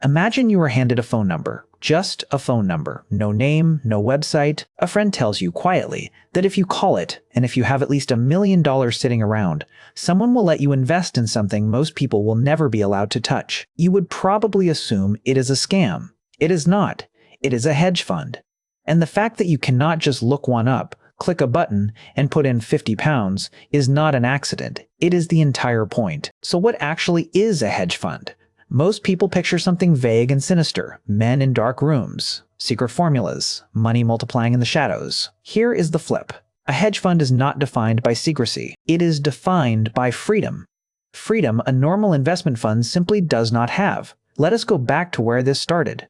Imagine you were handed a phone number, just a phone number, no name, no website. A friend tells you quietly that if you call it, and if you have at least $1 million sitting around, someone will let you invest in something most people will never be allowed to touch. You would probably assume it is a scam. It is not. It is a hedge fund. And the fact that you cannot just look one up, click a button, and put in 50 pounds is not an accident. It is the entire point. So what actually is a hedge fund? Most people picture something vague and sinister, men in dark rooms, secret formulas, money multiplying in the shadows. Here is the flip. A hedge fund is not defined by secrecy. It is defined by freedom. Freedom a normal investment fund simply does not have. Let us go back to where this started.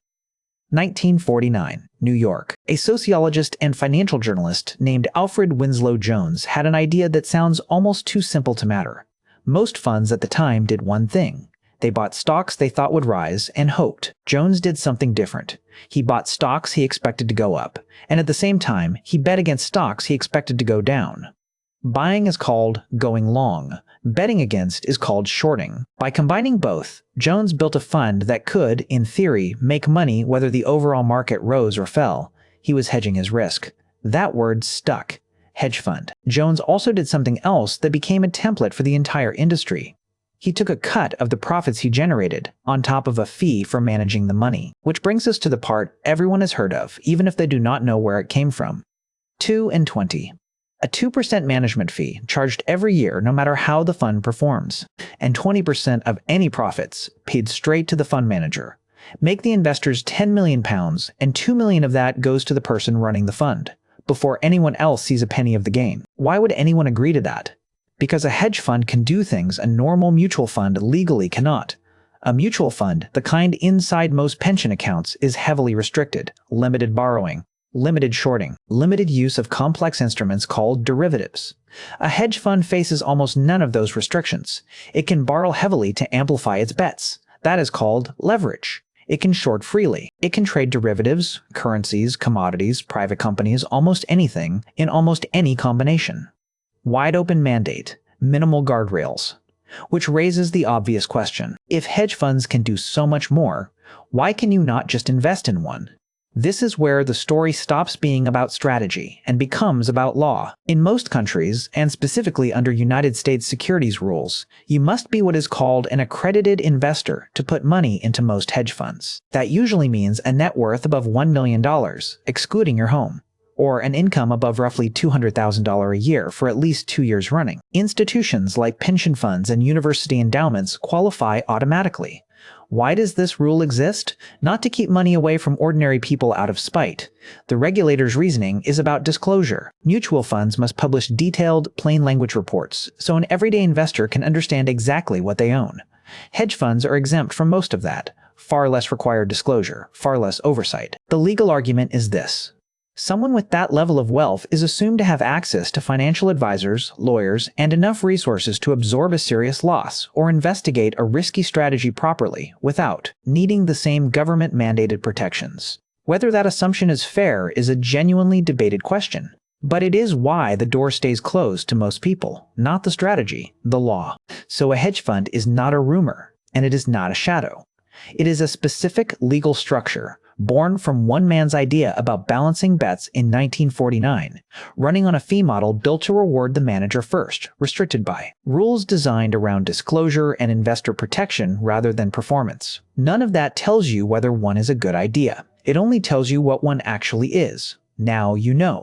1949, New York. A sociologist and financial journalist named Alfred Winslow Jones had an idea that sounds almost too simple to matter. Most funds at the time did one thing. They bought stocks they thought would rise and hoped. Jones did something different. He bought stocks he expected to go up, and at the same time, he bet against stocks he expected to go down. Buying is called going long. Betting against is called shorting. By combining both, Jones built a fund that could, in theory, make money whether the overall market rose or fell. He was hedging his risk. That word stuck. Hedge fund. Jones also did something else that became a template for the entire industry. He took a cut of the profits he generated, on top of a fee for managing the money. Which brings us to the part everyone has heard of, even if they do not know where it came from. 2 and 20. A 2% management fee charged every year no matter how the fund performs, and 20% of any profits paid straight to the fund manager. Make the investors £10 million, and $2 million of that goes to the person running the fund, before anyone else sees a penny of the gain. Why would anyone agree to that? Because a hedge fund can do things a normal mutual fund legally cannot. A mutual fund, the kind inside most pension accounts, is heavily restricted, limited borrowing, limited shorting, limited use of complex instruments called derivatives. A hedge fund faces almost none of those restrictions. It can borrow heavily to amplify its bets. That is called leverage. It can short freely. It can trade derivatives, currencies, commodities, private companies, almost anything, in almost any combination. Wide open mandate, minimal guardrails. Which raises the obvious question. If hedge funds can do so much more, why can you not just invest in one? This is where the story stops being about strategy and becomes about law. In most countries, and specifically under United States securities rules, you must be what is called an accredited investor to put money into most hedge funds. That usually means a net worth above $1 million, excluding your home, or an income above roughly $200,000 a year for at least 2 years running. Institutions like pension funds and university endowments qualify automatically. Why does this rule exist? Not to keep money away from ordinary people out of spite. The regulator's reasoning is about disclosure. Mutual funds must publish detailed, plain language reports, so an everyday investor can understand exactly what they own. Hedge funds are exempt from most of that. Far less required disclosure, far less oversight. The legal argument is this. Someone with that level of wealth is assumed to have access to financial advisors, lawyers, and enough resources to absorb a serious loss or investigate a risky strategy properly without needing the same government-mandated protections. Whether that assumption is fair is a genuinely debated question. But it is why the door stays closed to most people, not the strategy, the law. So a hedge fund is not a rumor, and it is not a shadow. It is a specific legal structure, born from one man's idea about balancing bets in 1949, running on a fee model built to reward the manager first, restricted by rules designed around disclosure and investor protection rather than performance. None of that tells you whether one is a good idea. It only tells you what one actually is. Now you know.